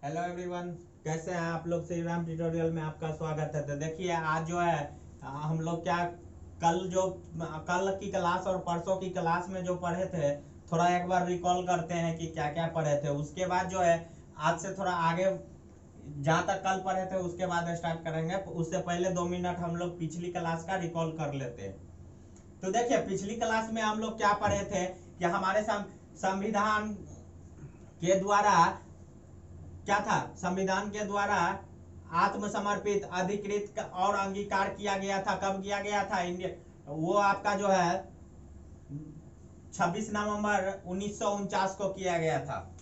Hello everyone, कैसे हैं आप लोग। श्री राम ट्यूटोरियल में आपका स्वागत है। तो देखिए आज जो है हम लोग क्या कल की क्लास और परसों की क्लास में जो पढ़े थे, थोड़ा एक बार रिकॉल करते हैं कि क्या क्या पढ़े थे। उसके बाद जो है आज से थोड़ा आगे जहाँ तक कल पढ़े थे उसके बाद स्टार्ट करेंगे। उससे पहले 2 मिनट हम लोग पिछली क्लास का रिकॉल कर लेते हैं। तो देखिए पिछली क्लास में हम लोग क्या पढ़े थे कि हमारे संविधान के द्वारा क्या था, संविधान के द्वारा आत्मसमर्पित अधिकृत और अंगीकार किया गया था। कब किया गया था? इंडिया वो आपका जो है 26 नवंबर 1949 को किया गया था।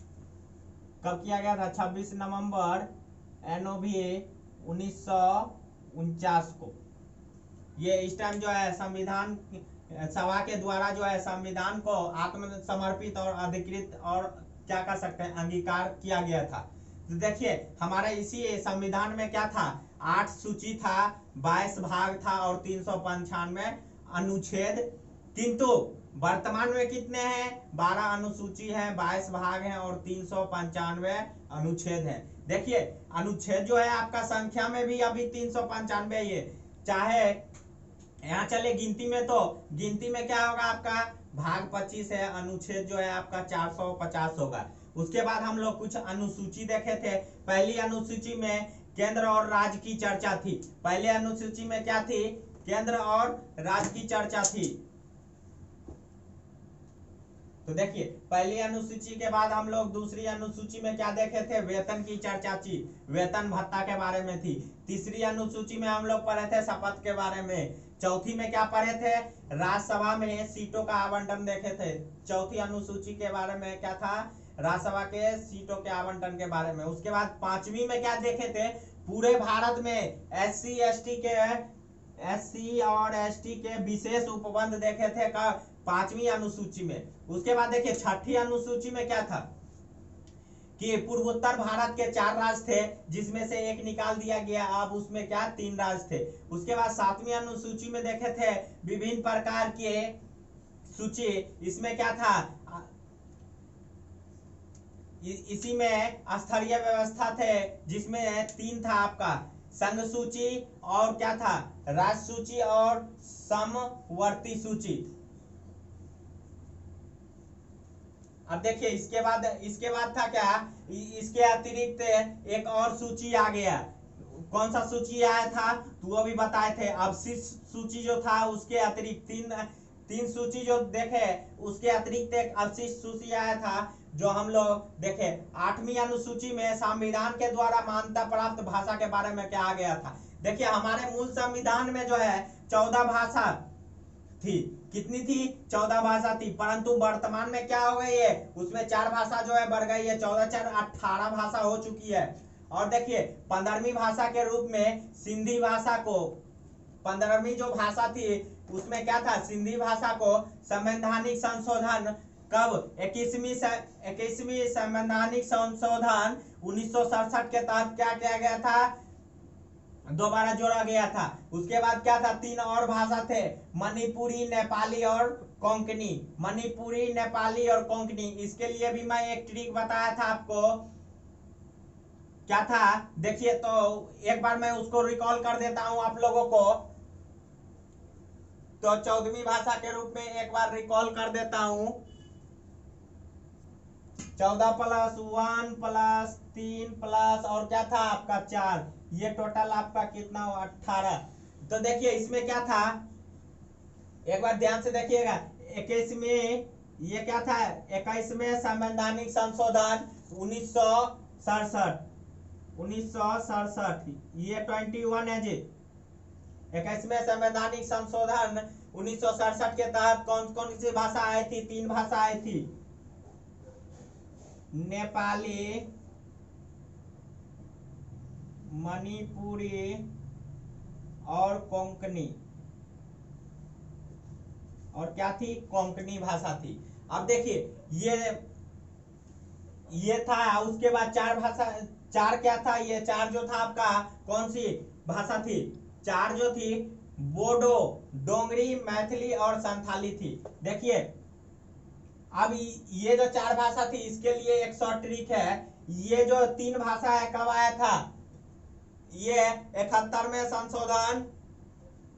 कब किया गया था? 26 नवंबर NOV 1949 को। ये इस टाइम जो है संविधान सभा के द्वारा जो है संविधान को आत्मसमर्पित और अधिकृत और क्या कर सकते हैं, अंगीकार किया गया था। तो देखिए हमारे इसी संविधान में क्या था, 8 सूची था, 22 भाग था और 395 अनुच्छेद। किंतु वर्तमान में कितने हैं? 12 अनुसूची है, 22 भाग हैं और 395 अनुच्छेद हैं। देखिए अनुच्छेद जो है आपका संख्या में भी अभी 395 ही है। चाहे यहाँ चले गिनती में, तो गिनती में क्या होगा आपका भाग 25 है, अनुच्छेद जो है आपका 450 होगा। उसके बाद हम लोग कुछ अनुसूची देखे थे। पहली अनुसूची में केंद्र और राज्य की चर्चा थी। पहले अनुसूची में क्या थी? केंद्र और राज्य की चर्चा थी। तो देखिए पहली अनुसूची के बाद हम लोग दूसरी अनुसूची में क्या देखे थे? वेतन की चर्चा थी, वेतन भत्ता के बारे में थी। तीसरी अनुसूची में हम लोग पढ़े थे शपथ के बारे में। चौथी में क्या पढ़े थे? राज्यसभा में सीटों का आवंटन देखे थे। चौथी अनुसूची के बारे में क्या था? राज्यसभा के सीटों के आवंटन के बारे में। उसके बाद पांचवी में क्या देखे थे? पूरे भारत में SC और ST के विशेष उपबंध देखे थे का पांचवी अनुसूची में। उसके बाद देखिए छठी अनुसूची में क्या था कि पूर्वोत्तर भारत के 4 राज्य थे, जिसमें से एक निकाल दिया गया। अब उसमें क्या 3 राज्य थे। उसके बाद 7वीं अनुसूची में देखे थे विभिन्न प्रकार के सूची। इसमें क्या था? इसी में स्तरीय व्यवस्था थे, जिसमें 3 था आपका संघ सूची और क्या था, राज्य सूची और समवर्ती सूची। अब देखिए इसके बाद था क्या, इसके अतिरिक्त एक और सूची आ गया। कौन सा सूची आया था तो वो भी बताए थे। अवशिष्ट सूची जो था उसके अतिरिक्त तीन सूची जो देखे, उसके अतिरिक्त एक अवशिष्ट सूची आया था जो हम लोग देखे। 8वीं अनुसूची में संविधान के द्वारा मान्यता प्राप्त भाषा के बारे में क्या आ गया था। देखिए हमारे मूल संविधान में जो है 14 भाषा थी। कितनी थी? 14 भाषा थी। परंतु वर्तमान में क्या हो गई है, उसमें 4 भाषा जो है बढ़ गई है। 14 4 18 भाषा हो चुकी है। और देखिए 15वीं भाषा के रूप में सिंधी भाषा को, 15वीं जो भाषा थी उसमें क्या था, सिंधी भाषा को संवैधानिक संशोधन कब 21वीं संवैधानिक संशोधन 1967 के तहत क्या किया गया था, दोबारा जोड़ा गया था। उसके बाद क्या था, 3 और भाषा थे, मणिपुरी, नेपाली और कोंकणी। मणिपुरी, नेपाली और कोंकणी। इसके लिए भी मैं एक ट्रिक बताया था आपको, क्या था देखिए। तो एक बार मैं उसको रिकॉल कर देता हूं आप लोगों को। तो 14वीं भाषा के रूप में एक बार रिकॉल कर देता हूं। 14 + 1 + 3 प्लस और क्या था आपका 4, ये टोटल आपका कितना हो 18। तो देखिए इसमें क्या था, एक बार ध्यान से देखिएगा। 21 ये क्या था, 21वें संवैधानिक संशोधन 1967 ये 21 है जी। 21वें संवैधानिक संशोधन 1967 के तहत कौन कौन सी भाषा आई थी? 3 भाषा आई थी, नेपाली, मणिपुरी और कोंकणी। और क्या थी? कोंकणी भाषा थी। अब देखिए ये था। उसके बाद 4 भाषा, 4 क्या था? ये 4 जो था आपका कौन सी भाषा थी? 4 जो थी बोडो, डोंगरी, मैथिली और संथाली थी। देखिए अब ये जो 4 भाषा थी इसके लिए एक शॉर्ट ट्रिक है। ये जो 3 भाषा है कब आया था? ये 71वें संशोधन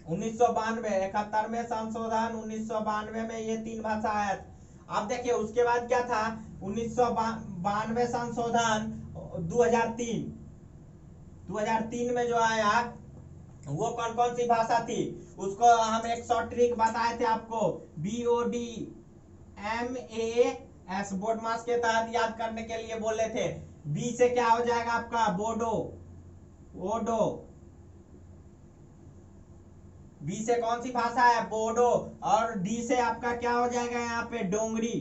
1992, 71वें संशोधन 1992 में ये 3 भाषा आया था। अब देखिए उसके बाद क्या था, 1992 संशोधन 2003 में जो आया वो कौन कौन सी भाषा थी, उसको हम एक शॉर्ट ट्रिक बताए थे आपको, BODMAS, बोर्ड मास के तहत याद करने के लिए बोले थे। बी से क्या हो जाएगा आपका? बोडो, ओडो। बी से कौन सी भाषा है? बोडो। और डी से आपका क्या हो जाएगा यहाँ पे? डोंगरी,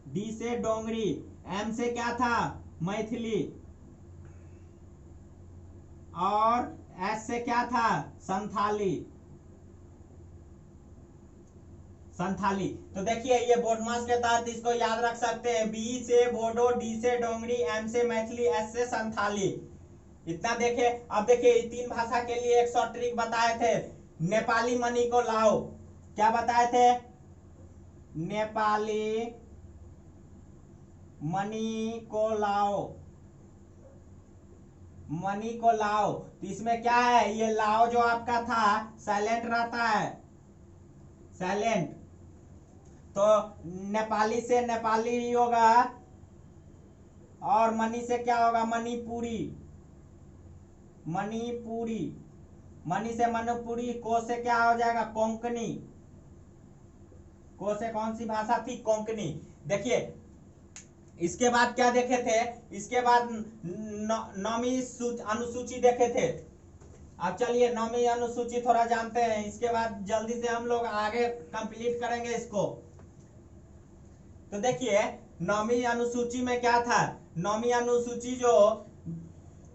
डी से डोंगरी। एम से क्या था? मैथिली। और एस से क्या था? संथाली, संथाली। तो देखिए ये बोर्ड मास के तहत इसको याद रख सकते हैं, बी से बोडो, डी से डोंगरी, एम से मैथिली, एस से संथाली। इतना देखे। अब देखिए 3 भाषा के लिए एक शॉर्ट ट्रिक बताए थे, नेपाली मनी को लाओ। क्या बताए थे? नेपाली मनी को लाओ, मनी को लाओ। तो इसमें क्या है, ये लाओ जो आपका था साइलेंट रहता है, साइलेंट। तो नेपाली से नेपाली ही होगा, और मनी से क्या होगा? मणिपुरी, मणिपुरी। मनी से मणिपुरी। को से क्या हो जाएगा? कोंकणी। को से कौन सी भाषा थी? कोंकणी। देखिए इसके बाद क्या देखे थे? इसके बाद 9वीं अनुसूची देखे थे। अब चलिए 9वीं अनुसूची थोड़ा जानते हैं, इसके बाद जल्दी से हम लोग आगे कंप्लीट करेंगे इसको। तो देखिए 9वीं अनुसूची में क्या था? 9वीं अनुसूची जो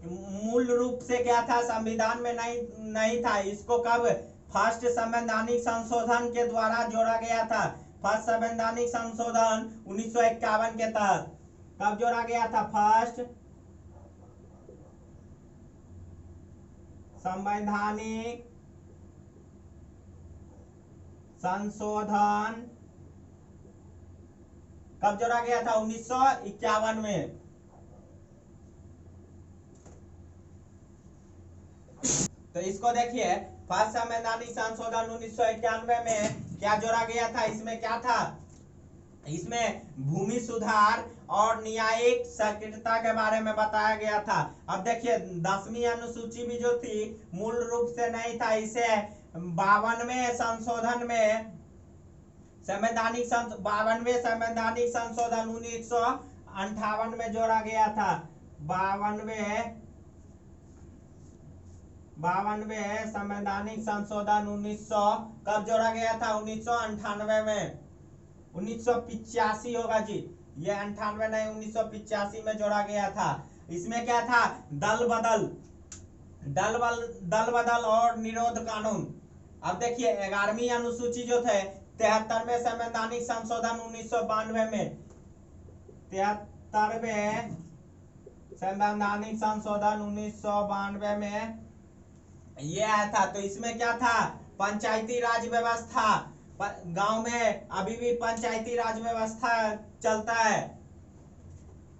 मूल रूप से क्या था, संविधान में नहीं था। इसको कब? फर्स्ट संवैधानिक संशोधन के द्वारा जोड़ा गया था। फर्स्ट संवैधानिक संशोधन 1951 के तहत कब जोड़ा गया था? फर्स्ट संवैधानिक संशोधन कब जोड़ा गया था? 1951 में। तो इसको देखिए, फर्स्ट संवैधानिक संशोधन 1991 में क्या जोड़ा गया था? इसमें क्या था? इसमें भूमि सुधार और न्यायिक सक्रियता के बारे में बताया गया था। अब देखिए 10वीं अनुसूची भी जो थी मूल रूप से नहीं था, इसे 52वें संशोधन में 52वें संवैधानिक संशोधन 1958 में जोड़ा गया था। 52वें संवैधानिक संशोधन 1900 कब जोड़ा गया था? 1998 में। 1985 होगा जी, ये 98 नहीं 1985 में जोड़ा गया था। इसमें क्या था? दल बदल और निरोध कानून। अब देखिए 11वीं अनुसूची जो थे 73वें संवैधानिक संशोधन 1992 में, 73वें संवैधानिक संशोधन 1992 में ये आया था। तो इसमें क्या था? पंचायती राज व्यवस्था। गांव में अभी भी पंचायती राज व्यवस्था चलता है।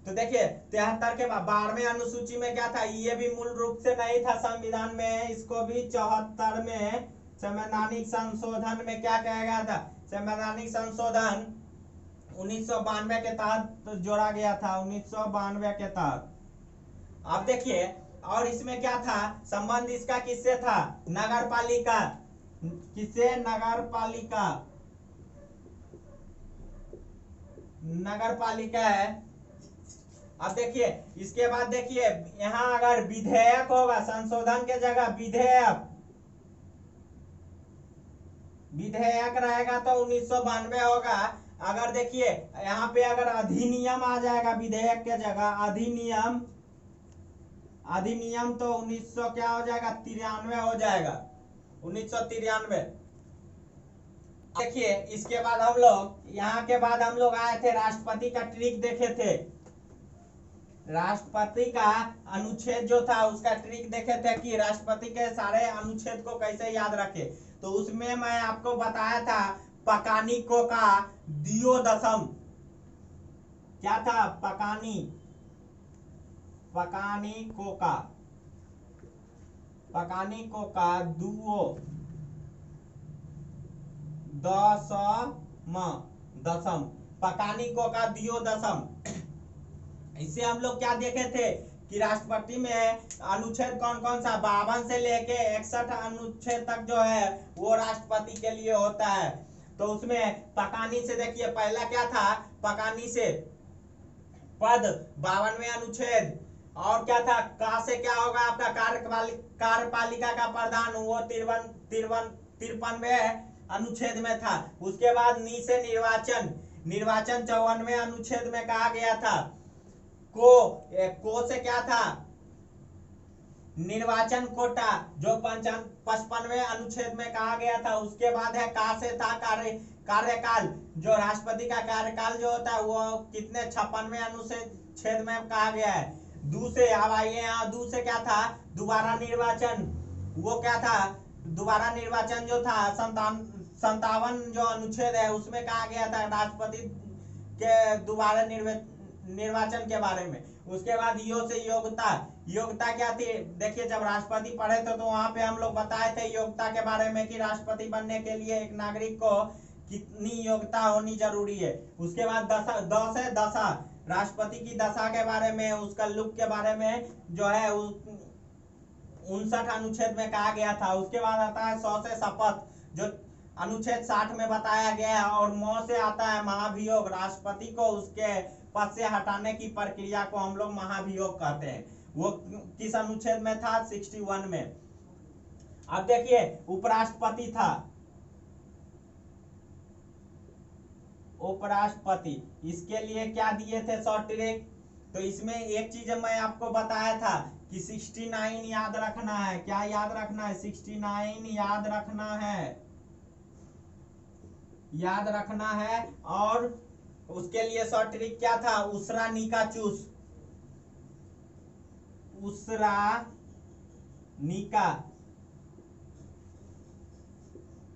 तो देखिए 73 के बाद 12वें अनुसूची में क्या था? ये भी मूल रूप से नहीं था संविधान में, इसको भी 74 में संवैधानिक संशोधन में क्या कहा गया था? संवैधानिक संशोधन 1992 के तहत जोड़ा गया था, 1992 के तहत। अब देखिए और इसमें क्या था? संबंध इसका किससे था? नगर पालिका। किससे? नगर पालिका, नगर पालिका है। अब देखिए इसके बाद देखिए यहां अगर विधेयक होगा, संशोधन के जगह विधेयक रहेगा तो 1992 होगा। अगर देखिए यहाँ पे अगर अधिनियम आ जाएगा विधेयक के जगह, अधिनियम तो 1900 क्या हो जाएगा? 93 हो जाएगा, 1993। देखिए इसके बाद हम लोग यहाँ के बाद हम लोग आए थे, राष्ट्रपति का ट्रिक देखे थे। राष्ट्रपति का अनुच्छेद जो था उसका ट्रिक देखे थे कि राष्ट्रपति के सारे अनुच्छेद को कैसे याद रखे। तो उसमें मैं आपको बताया था पकानिको का दियोदशम, क्या था, पकानी कोका दुओ दशम, पकानी कोका दियो दशम। इससे हम लोग क्या देखे थे कि राष्ट्रपति में अनुच्छेद कौन कौन सा 52 से लेके 61 अनुच्छेद तक जो है वो राष्ट्रपति के लिए होता है। तो उसमें पकानी से देखिए, पहला क्या था, पकानी से पद 52वें अनुच्छेद, और क्या था, का से क्या होगा आपका, कार्यपालिका का प्रधान, वो 53वें अनुच्छेद में था। उसके बाद नी से निर्वाचन 54वें अनुच्छेद में कहा गया था। को से क्या था, निर्वाचन कोटा, जो 55वें अनुच्छेद में कहा गया था। उसके बाद है का से था कार्यकाल, जो राष्ट्रपति का कार्यकाल जो होता है वो कितने 56वें अनुच्छेद में कहा गया है। दू से, अब आइए यहाँ, दू से क्या था, दोबारा निर्वाचन, वो क्या था, दोबारा निर्वाचन जो था 57 जो अनुच्छेद है उसमें कहा गया था राष्ट्रपति के दोबारा निर्वाचन के बारे में। उसके बाद यो से योग्यता क्या थी, देखिए जब राष्ट्रपति पढ़े थे तो वहां पे हम लोग बताए थे योग्यता के बारे में कि राष्ट्रपति बनने के लिए एक नागरिक को कितनी योग्यता होनी जरूरी है। उसके बाद दशा, राष्ट्रपति की दशा के बारे में, उसका लुक के बारे में जो है 59 अनुच्छेद में कहा गया था। उसके बाद आता है 100 से शपथ, जो अनुच्छेद 60 में बताया गया है। और 9 से आता है महाभियोग, राष्ट्रपति को उसके पद से हटाने की प्रक्रिया को हम लोग महाभियोग कहते हैं। वो किस अनुच्छेद में था, 61 में। अब देखिए उपराष्ट्रपति था, उपराष्ट्रपति, इसके लिए क्या दिए थे शॉर्ट ट्रिक। तो इसमें एक चीज मैं आपको बताया था कि 69 याद रखना है। क्या याद रखना है, 69 याद रखना है। और उसके लिए शॉर्ट ट्रिक क्या था, उसरा निका चूस, उसरा निका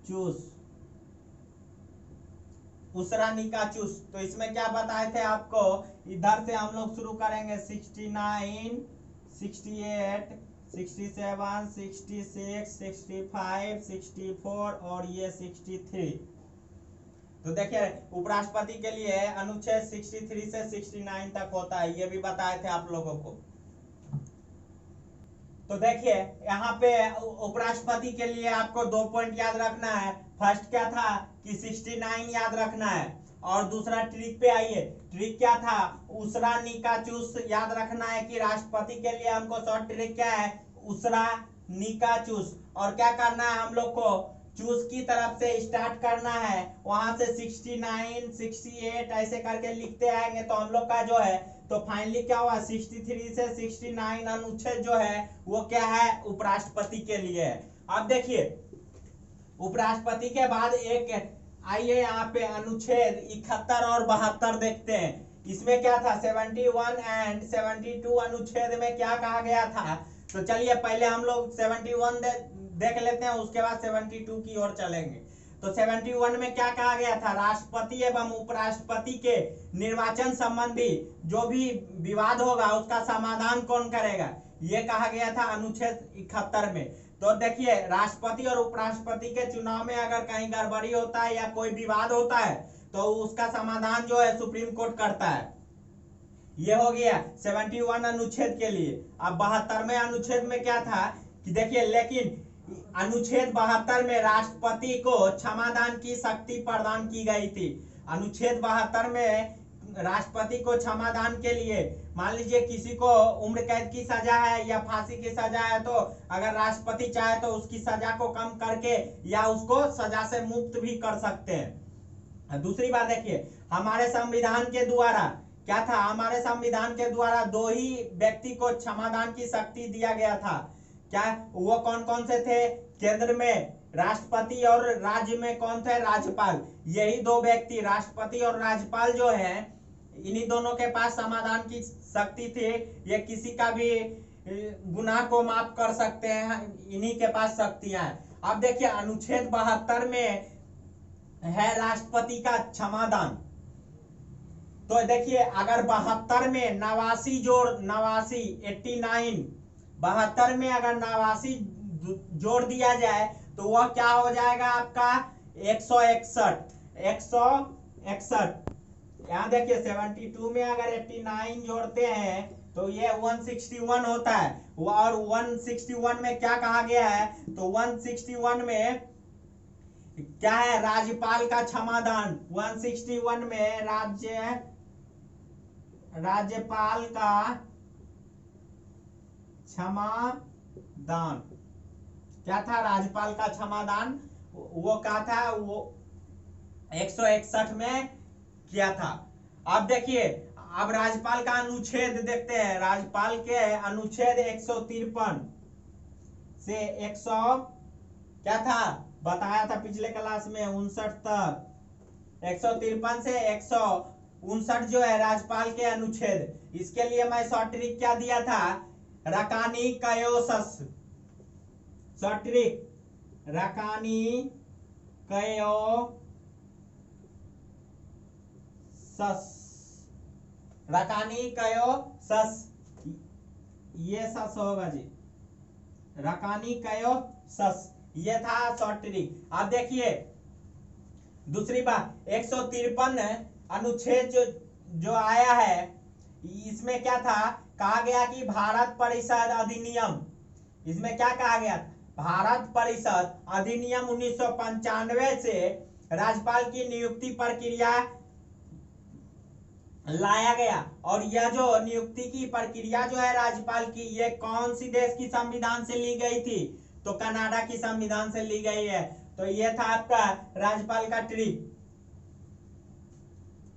चूस। तो इसमें क्या बताए थे आपको, इधर से हम लोग शुरू करेंगे 69, 68, 67, 66, 65, 64 और ये 63। तो देखिए उपराष्ट्रपति के लिए अनुच्छेद 63 से 69 तक होता है, ये भी बताए थे आप लोगों को। तो देखिए यहाँ पे उपराष्ट्रपति के लिए आपको 2 पॉइंट याद रखना है। फर्स्ट क्या था कि 69 याद रखना है, और दूसरा ट्रिक पे आइए। ट्रिक क्या था, उसरा निका चूस याद रखना है कि राष्ट्रपति के लिए हमको शॉर्ट ट्रिक क्या है, उसरा निका चूस। और क्या करना है हम लोग को, चूस की तरफ से स्टार्ट करना है, वहां से 69, 68 ऐसे करके लिखते आएंगे तो हम लोग का जो है, तो फाइनली क्या हुआ, 63 से 69 अनुच्छेद जो है वो क्या है, उपराष्ट्रपति के लिए है। अब देखिए उपराष्ट्रपति के बाद एक आइए यहाँ पे अनुच्छेद 71 और 72 देखते हैं। इसमें क्या था, 71 एंड 72 अनुच्छेद में क्या कहा गया था। तो चलिए पहले हम लोग 71 देख लेते हैं, उसके बाद 72 की ओर चलेंगे। तो 71 में क्या कहा गया था, राष्ट्रपति एवं उपराष्ट्रपति के निर्वाचन संबंधी जो भी विवाद होगा उसका समाधान कौन करेगा, ये कहा गया था अनुच्छेद 71 में। तो देखिए राष्ट्रपति और उपराष्ट्रपति के चुनाव में अगर कहीं गड़बड़ी होता है या कोई विवाद होता है तो उसका समाधान जो है सुप्रीम कोर्ट करता है। ये हो गया 71 अनुच्छेद के लिए। अब 72वें अनुच्छेद में क्या था कि देखिए, लेकिन अनुच्छेद 72 में राष्ट्रपति को क्षमादान की शक्ति प्रदान की गई थी। अनुच्छेद 72 में राष्ट्रपति को क्षमादान के लिए, मान लीजिए किसी को उम्र कैद की सजा है या फांसी की सजा है, तो अगर राष्ट्रपति चाहे तो उसकी सजा को कम करके या उसको सजा से मुक्त भी कर सकते हैं। दूसरी बात देखिए, हमारे संविधान के द्वारा क्या था, हमारे संविधान के द्वारा 2 ही व्यक्ति को क्षमादान की शक्ति दिया गया था। क्या, वो कौन कौन से थे, केंद्र में राष्ट्रपति और राज्य में कौन थे, राज्यपाल। यही 2 व्यक्ति राष्ट्रपति और राज्यपाल जो है, इन्हीं दोनों के पास समाधान की शक्ति थी। ये किसी का भी गुनाह को माफ कर सकते हैं, इन्हीं के पास शक्तियां हैं। अब देखिए अनुच्छेद 72 में है राष्ट्रपति का क्षमादान। तो देखिए अगर 72 में 89 जोड़ 89 89 72 में अगर 89 जोड़ दिया जाए तो वह क्या हो जाएगा आपका 161 161। यहाँ देखिए 72 में अगर 89 जोड़ते हैं तो ये 161 होता है। और 161 में क्या कहा गया है, तो 161 में क्या है, राज्यपाल का क्षमादान। 161 में राज्यपाल का क्षमादान क्या था, राज्यपाल का क्षमादान वो क्या था, वो 161 में किया था। अब देखिए अब राज्यपाल का अनुच्छेद देखते हैं। राज्यपाल के अनुच्छेद 153 से 100 क्या था बताया था पिछले क्लास में 59 तक। 153 से 159 जो है राज्यपाल के अनुच्छेद। इसके लिए मैं शॉर्ट ट्रिक क्या दिया था, रकानी कयोसस। शॉर्ट ट्रिक रकानी कयोसस, रकानी कयोसस, ये सस होगा जी, रकानी कयोसस, ये था शॉर्ट ट्रिक। अब देखिए दूसरी बात 153 अनुच्छेद जो आया है, इसमें क्या था, कहा गया कि भारत परिषद अधिनियम, इसमें क्या कहा गया, भारत परिषद अधिनियम 1995 से राज्यपाल की नियुक्ति प्रक्रिया लाया गया। और यह जो नियुक्ति की प्रक्रिया जो है राज्यपाल की, ये कौन सी देश की संविधान से ली गई थी, तो कनाडा की संविधान से ली गई है। तो ये था आपका राज्यपाल का ट्रिक।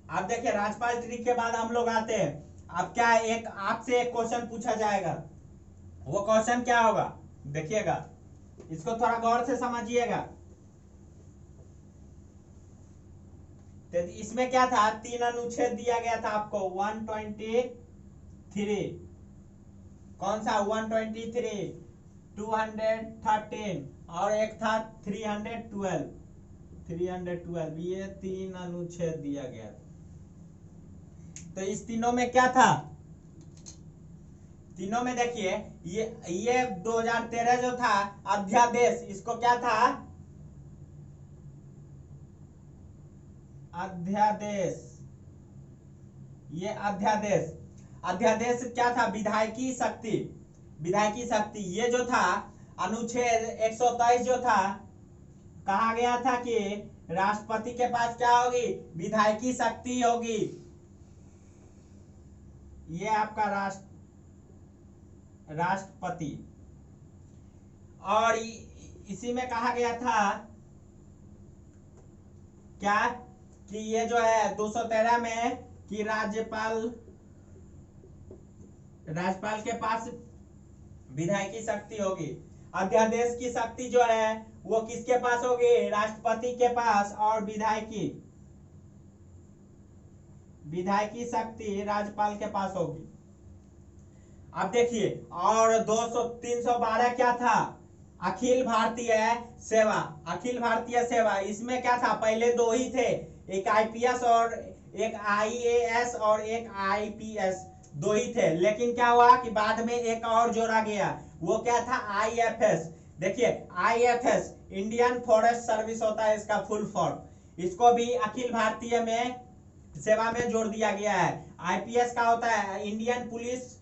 अब देखिए राज्यपाल ट्रिक के बाद हम लोग आते हैं, अब क्या एक आपसे एक क्वेश्चन पूछा जाएगा। वो क्वेश्चन क्या होगा देखिएगा, इसको थोड़ा गौर से समझिएगा। तो इसमें क्या था, 3 अनुच्छेद दिया गया था आपको, 123, कौन सा 123, 213 और एक था 312, ये 3 अनुच्छेद दिया गया था। तो इस तीनों में क्या था, तीनों में देखिए ये 2013 जो था अध्यादेश, इसको क्या था, अध्यादेश, ये अध्यादेश क्या था, विधायकी शक्ति, विधायकी शक्ति। ये जो था अनुच्छेद 123 जो था, कहा गया था कि राष्ट्रपति के पास क्या होगी, विधायकी शक्ति होगी। ये आपका राष्ट्रपति। और इसी में कहा गया था क्या कि ये जो है 213 में कि राज्यपाल के पास विधायकी शक्ति होगी। अध्यादेश की शक्ति जो है वो किसके पास होगी, राष्ट्रपति के पास। और विधायकी शक्ति राज्यपाल के पास होगी। अब देखिए और 312 क्या था, अखिल भारतीय सेवा, अखिल भारतीय सेवा। इसमें क्या था, पहले 2 ही थे, एक आईपीएस और एक आईएएस और एक आईपीएस, 2 ही थे। लेकिन क्या हुआ कि बाद में एक और जोड़ा गया, वो क्या था, आईएफएस। देखिए आईएफएस इंडियन फॉरेस्ट सर्विस होता है इसका फुल फॉर्म, इसको भी अखिल भारतीय में सेवा में जोड़ दिया गया है। आईपीएस का होता है इंडियन पुलिस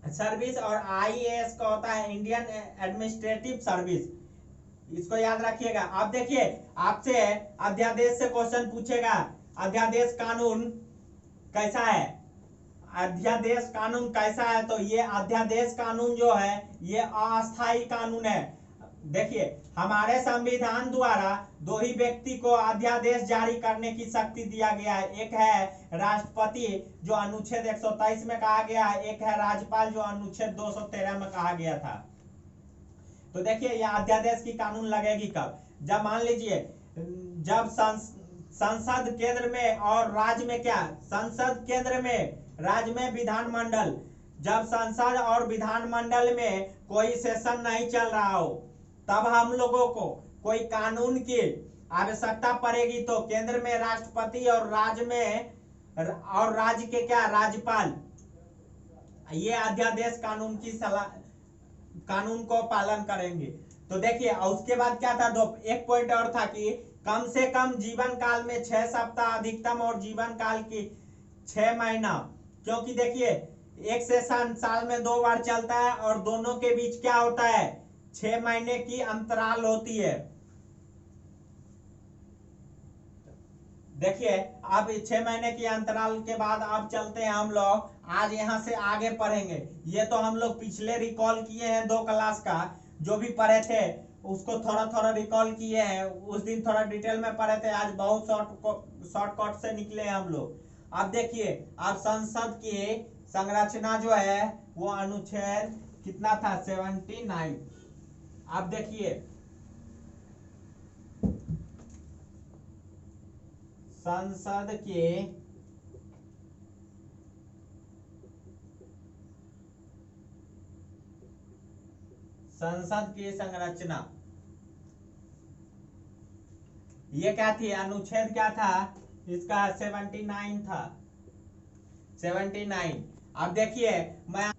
सर्विस और आईएएस का होता है इंडियन एडमिनिस्ट्रेटिव सर्विस, इसको याद रखिएगा। अब देखिए आपसे अध्यादेश से क्वेश्चन पूछेगा, अध्यादेश कानून कैसा है, अध्यादेश कानून कैसा है, तो ये अध्यादेश कानून जो है ये अस्थायी कानून है। देखिए हमारे संविधान द्वारा 2 ही व्यक्ति को अध्यादेश जारी करने की शक्ति दिया गया है, एक है राष्ट्रपति जो अनुच्छेद 123 में कहा गया है, एक है राज्यपाल जो अनुच्छेद 213 में कहा गया था। तो देखिए यह अध्यादेश की कानून लगेगी कब, जब मान लीजिए जब संसद केंद्र में और राज्य में क्या, संसद केंद्र में राज्य में विधानमंडल, जब संसद और विधानमंडल में कोई सेशन नहीं चल रहा हो, तब हम लोगों को कोई कानून की आवश्यकता पड़ेगी। तो केंद्र में राष्ट्रपति और राज्य में और राज्य के क्या राज्यपाल ये अध्यादेश कानून की सलाह कानून को पालन करेंगे। तो देखिए उसके बाद क्या था, दो एक पॉइंट और था कि कम से कम जीवन काल में 6 सप्ताह अधिकतम और जीवन काल की 6 महीना, क्योंकि देखिए एक सेशन साल में 2 बार चलता है और दोनों के बीच क्या होता है 6 महीने की अंतराल होती है। देखिए अब 6 महीने की अंतराल के बाद अब चलते हैं हम लोग आज यहां से आगे पढ़ेंगे। ये तो हम लोग पिछले रिकॉल किए हैं 2 क्लास का जो भी पढ़े थे उसको थोड़ा थोड़ा रिकॉल किए हैं, उस दिन थोड़ा डिटेल में पढ़े थे, आज बहुत शॉर्टकट से निकले हैं हम लोग। अब देखिए अब संसद की संरचना जो है वो अनुच्छेद कितना था 79। अब देखिए संसद के संरचना ये क्या थी, अनुच्छेद क्या था इसका 79 था 79। अब देखिए मैं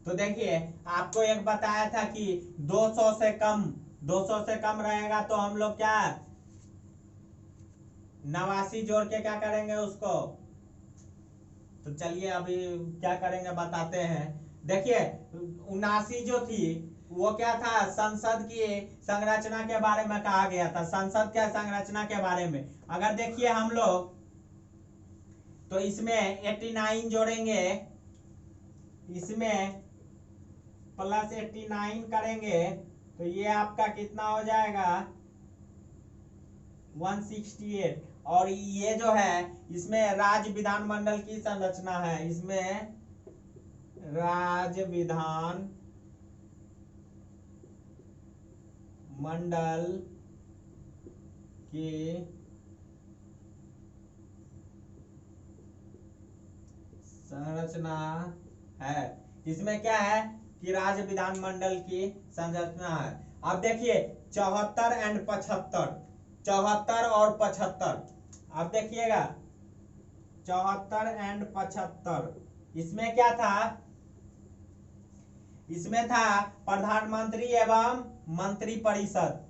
तो देखिए आपको एक बताया था कि 200 से कम रहेगा तो हम लोग क्या 89 जोड़ के क्या करेंगे उसको। तो चलिए अभी क्या करेंगे बताते हैं। देखिए 79 जो थी वो क्या था संसद की संरचना के बारे में कहा गया था, संसद के संरचना के बारे में। अगर देखिए हम लोग तो इसमें 89 जोड़ेंगे, इसमें प्लस 89 करेंगे तो ये आपका कितना हो जाएगा 168। और ये जो है इसमें राज्य विधानमंडल की संरचना है, इसमें राज्य विधान मंडल की संरचना है। इसमें क्या है कि राज्य विधानमंडल की संरचना है। अब देखिए 74 एंड 75, 74 और 75। अब देखिएगा 74 एंड 75 इसमें क्या था, इसमें था प्रधानमंत्री एवं मंत्री परिषद।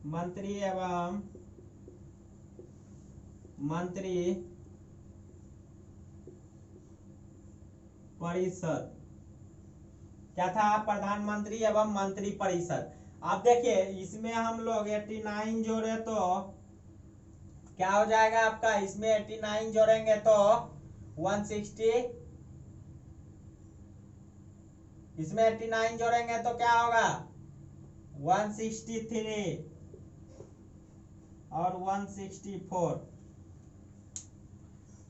मंत्री एवं मंत्री परिषद क्या था, प्रधानमंत्री एवं मंत्री परिषद। अब देखिए इसमें हम लोग 89 जोड़े तो क्या हो जाएगा आपका, इसमें 89 जोड़ेंगे तो 160, इसमें 89 जोड़ेंगे तो क्या होगा 163 और 164।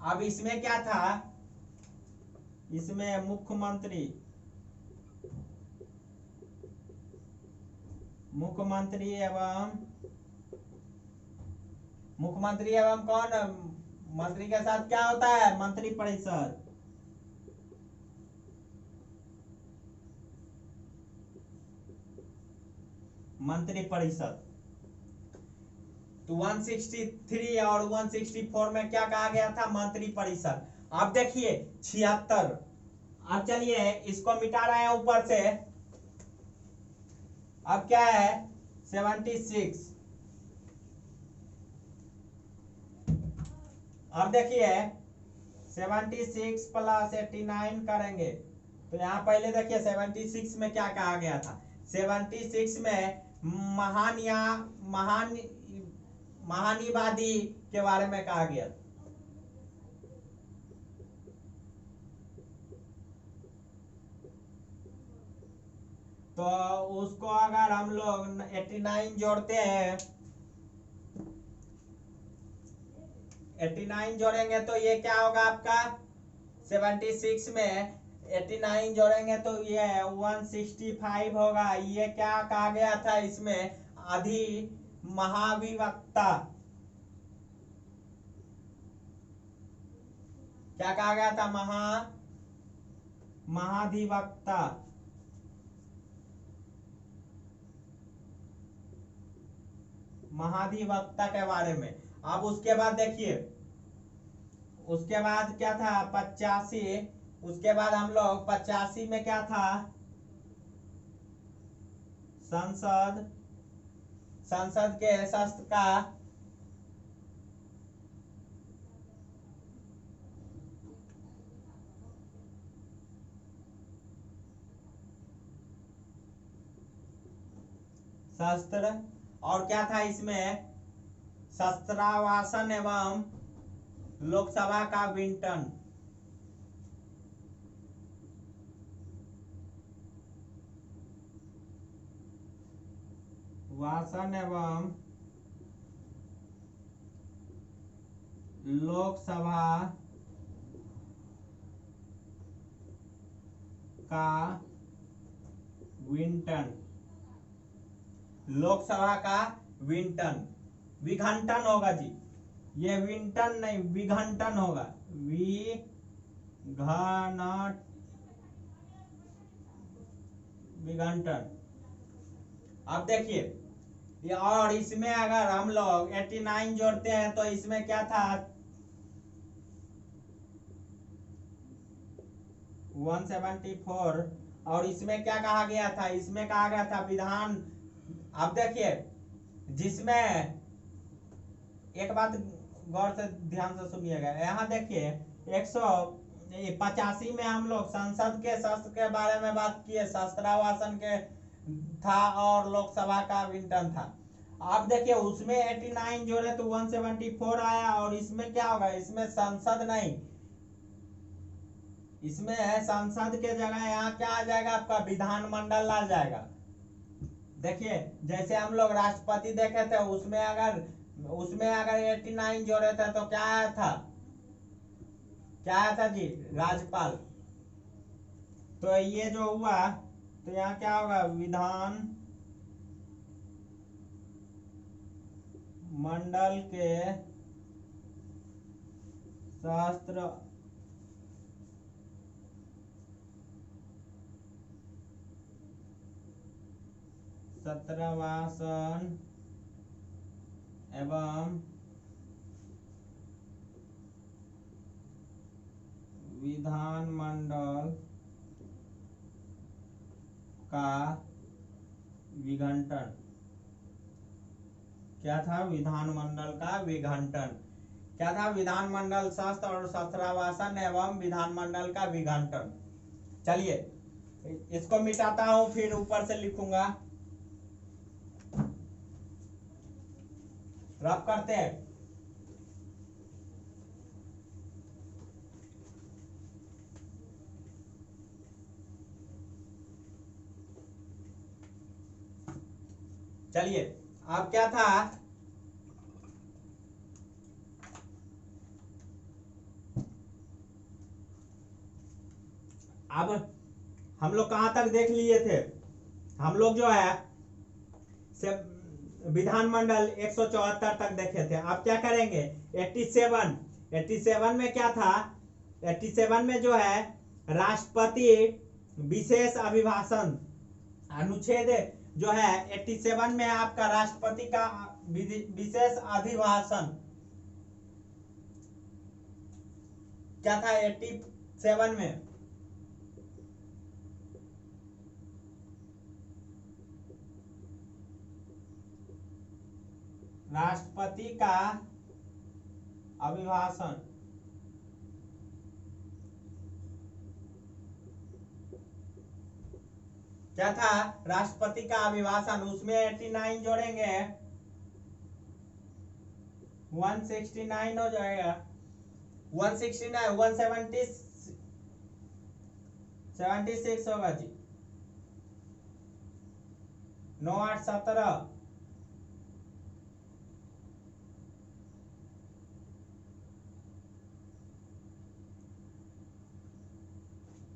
अब इसमें क्या था, इसमें मुख्यमंत्री एवं कौन मंत्री के साथ क्या होता है मंत्री परिषद। मंत्री परिषद तो 163 और 164 में क्या कहा गया था मंत्री परिषद। अब देखिए 76। अब चलिए इसको मिटा रहे हैं ऊपर से। अब क्या है 76। अब देखिए 76 प्लस 89 करेंगे तो यहाँ पहले देखिए 76 में क्या कहा गया था, 76 में महानिवादी के बारे में कहा गया। तो उसको अगर हम लोग 89 जोड़ते हैं, 89 जोड़ेंगे तो ये क्या होगा आपका 76 में 89 जोड़ेंगे तो ये 165 होगा। ये क्या कहा गया था इसमें महाधिवक्ता, क्या कहा गया था महाधिवक्ता। महाधिवक्ता के बारे में। अब उसके बाद देखिए, उसके बाद क्या था 85, उसके बाद हम लोग 85 में क्या था, संसद के शस्त्र का शस्त्र, और क्या था इसमें, शस्त्रावासन एवं लोकसभा का विंटन। वासन एवं लोकसभा का विंटन, लोकसभा का विंटन, विघंटन होगा जी, ये विंटन नहीं विघंटन होगा, विघंटन। अब देखिए ये, और इसमें अगर हम लोग 89 जोड़ते हैं तो इसमें क्या था 174, और इसमें क्या कहा गया था, इसमें कहा गया था विधान। अब देखिए जिसमें एक बात गौर से ध्यान से सुनिएगा, यहाँ देखिए 185 में हम लोग संसद के शस्त्र के बारे में बात किए, शस्त्रावासन के था और लोकसभा का विंटन था। आप देखिए उसमें 89 जोड़े तो 174 आया, और इसमें क्या होगा, इसमें संसद नहीं, इसमें संसद के जगह यहाँ क्या आ जाएगा, आपका विधानमंडल आ जाएगा। देखिए जैसे हम लोग राष्ट्रपति देखे थे, उसमें अगर 89 जोड़े थे तो क्या आया था, जी, राज्यपाल। तो ये जो हुआ तो यहाँ क्या होगा, विधान मंडल के शस्त्र शस्त्रावासन एवं विधानमंडल का विघंटन। क्या था, विधानमंडल का विघंटन। क्या था, विधानमंडल शस्त्र और शस्त्रावासन एवं विधानमंडल का विघंटन। चलिए इसको मिटाता हूं, फिर ऊपर से लिखूंगा, रब करते हैं। चलिए अब क्या था, अब हम लोग कहां तक देख लिए थे, हम लोग जो है से विधानमंडल 174 तक देखे थे। अब क्या करेंगे 87 में क्या था, 87 में जो है राष्ट्रपति विशेष अभिभाषण, अनुच्छेद जो है 87 में आपका राष्ट्रपति का विशेष अभिभाषण क्या था 87 में, राष्ट्रपति का अभिभाषण। क्या था, राष्ट्रपति का अभिभाषण, उसमें 89 जोड़ेंगे 169 हो जाएगा, 169 176 होगा जी, 9 8 17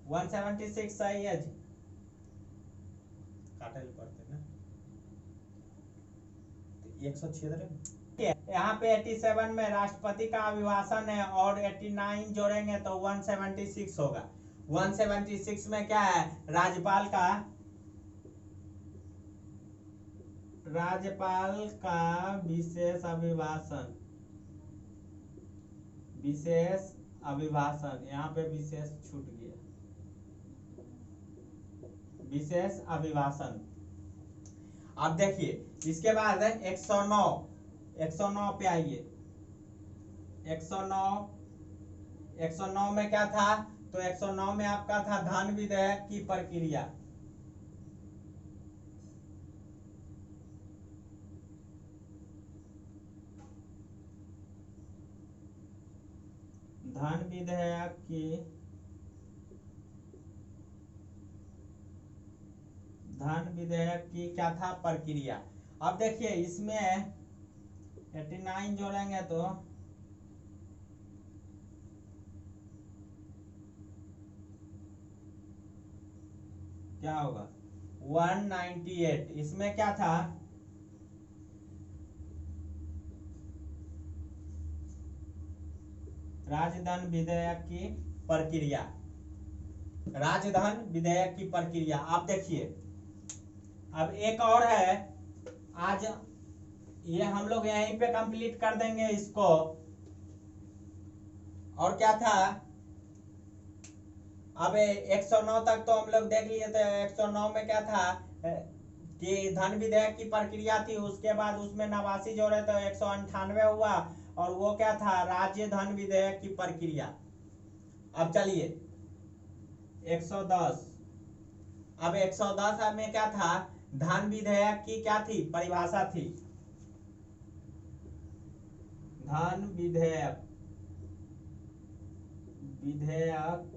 176 सही है जी, काटल पड़ते ना 176। यहाँ पे 87 में राष्ट्रपति का अभिभाषण है और 89 जोड़ेंगे तो 176 होगा। 176 में क्या है, राज्यपाल का राज्यपाल का विशेष अभिभाषण, विशेष अभिभाषण, यहाँ पे विशेष छूट गया, विशेष अभिभाषण। अब देखिए इसके बाद है 109, 109 पे आइए। 109, 109 में क्या था? तो 109 में आपका था धन विधेयक की प्रक्रिया। धन विधेयक की, धन विधेयक की क्या था? प्रक्रिया। अब देखिए इसमें 89 जोड़ेंगे तो क्या होगा? 198। इसमें क्या था? राजधन विधेयक की प्रक्रिया, राजधन विधेयक की प्रक्रिया। आप देखिए अब एक और है, आज ये हम लोग यहीं पे कंप्लीट कर देंगे इसको। और क्या था? अब 109 तक तो हम लोग देख लिए थे। 109 में क्या था कि धन विधेयक की प्रक्रिया थी, उसके बाद उसमें 89 जोड़े तो 198 हुआ, और वो क्या था? राज्य धन विधेयक की प्रक्रिया। अब चलिए 110। अब 110 में क्या था? धन विधेयक की क्या थी? परिभाषा थी। धन विधेयक, विधेयक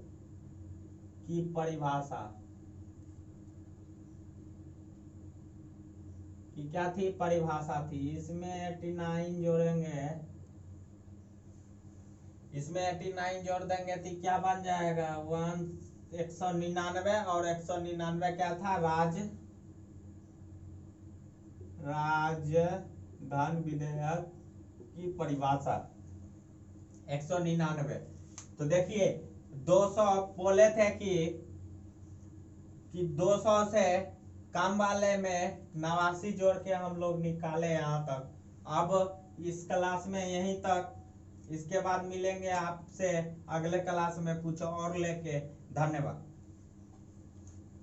की परिभाषा की क्या थी? परिभाषा थी। इसमें 89 जोड़ेंगे, इसमें 89 जोड़ देंगे तो क्या बन जाएगा? 199। और 199 क्या था? राजधन विधेयक की परिभाषा 199। तो देखिए 200 बोले थे कि 200 से कम वाले में 89 जोड़ के हम लोग निकाले यहाँ तक। अब इस क्लास में यहीं तक, इसके बाद मिलेंगे आपसे अगले क्लास में कुछ और लेके। धन्यवाद।